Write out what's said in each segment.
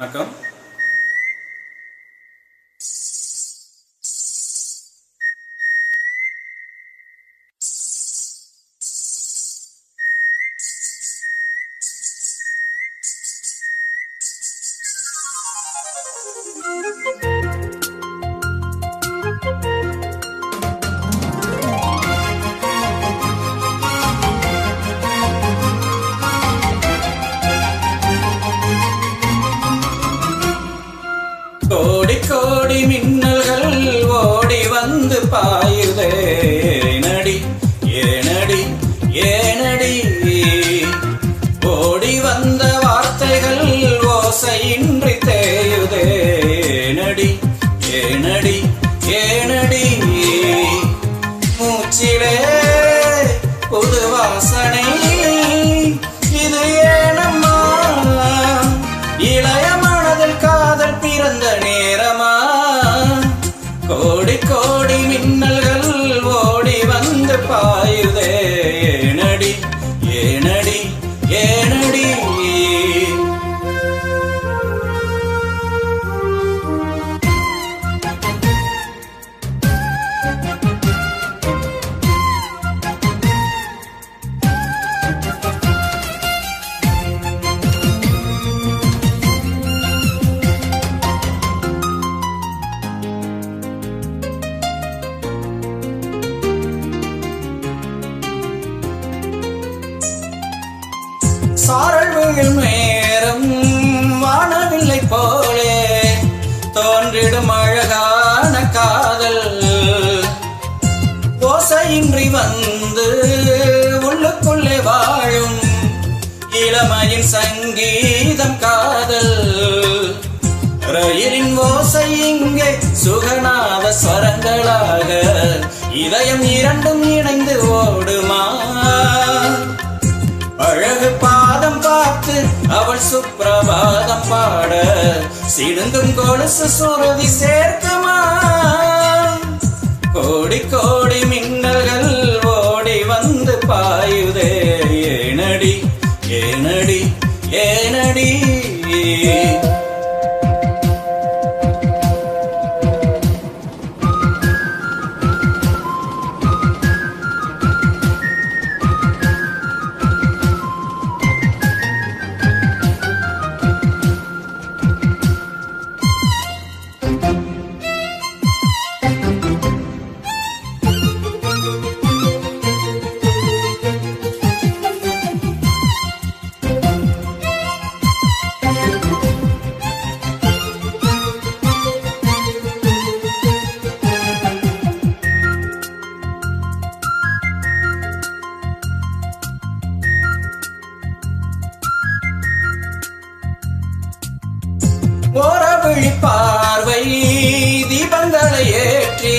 வணக்கம். கோடி கோடி மின்னல்கள் ஓடி வந்து பாயுதே நடி ஏனடி ஏனடி ஓடி வந்த வார்த்தைகள் ஓசையின்றி தேயுதே நடி ஏனடி ஏனடி மூச்சிலே புது வாசனை இது ஏனம்மா இளைய மனதில் காதல் பிறந்த நேரமா கோடி கோடி மின்னல்கள் ஓடி வந்து பாயுதே ஏனடி ஏனடி ஏனடி சாரல் விழும் நேரம் வானவில்லை போலே தோன்றிடும் அழகான காதல் ஓசையின்றி வந்து உள்ளுக்குள்ளே வாழும் இளமையின் சங்கீதம் காதல் ரயிலின் ஓசை இங்கே சுகநாத ஸ்வரங்களாக இதயம் இரண்டும் இணைந்து ஓடுமா அழகு பாதம் பார்த்து அவள் சுப்பிரபாதம் பாட சிடுங்கும் கொலுசு சுருதி சேர்க்குமா கோடி கோடி மின்னல்கள் ஓடி வந்து பாயுதே ஏனடி ஏனடி ஏனடி ஓரவிழி பார்வை தீபங்களை ஏற்றி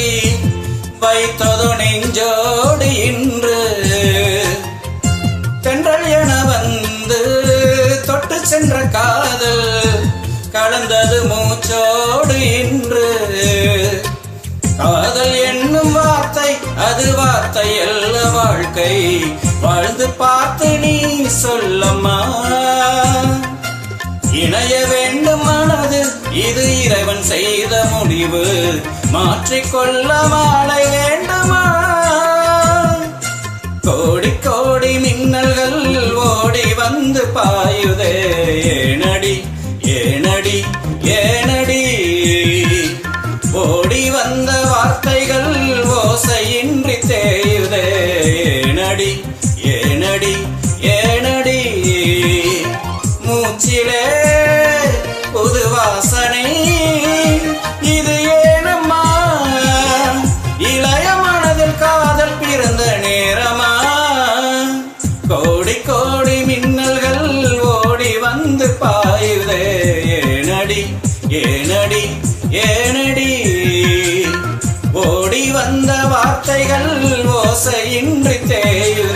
வைத்தது நெஞ்சோடு இன்று தென்றல் என வந்து தொட்டு சென்ற காதல் கலந்தது மூச்சோடு இன்று காதல் என்னும் வார்த்தை அது வார்த்தை அல்ல வாழ்க்கை வாழ்ந்து பார்த்து நீ சொல்லம்மா இணைய வேண்டும் மனது இது இறைவன் செய்த முடிவு மாற்றிக்கொள்ள வாழை வேண்டுமா கோடி கோடி மின்னல்கள் ஓடி வந்து பாயுதே ஏனடி ஏனடி ஏனடி ஓடி வந்த வார்த்தைகள் ஓசையின்றி தேயுதே ஏனடி ஏனடி ஏனடி மூச்சிலே புது வாசனை இது ஏனம்மா இளைய மனதில் காதல் பிறந்த நேரமா கோடி கோடி மின்னல்கள் ஓடி வந்து பாயுதே ஏனடி ஏனடி ஏனடி ஓடி வந்த வார்த்தைகள் ஓசையின்றி தேயுதே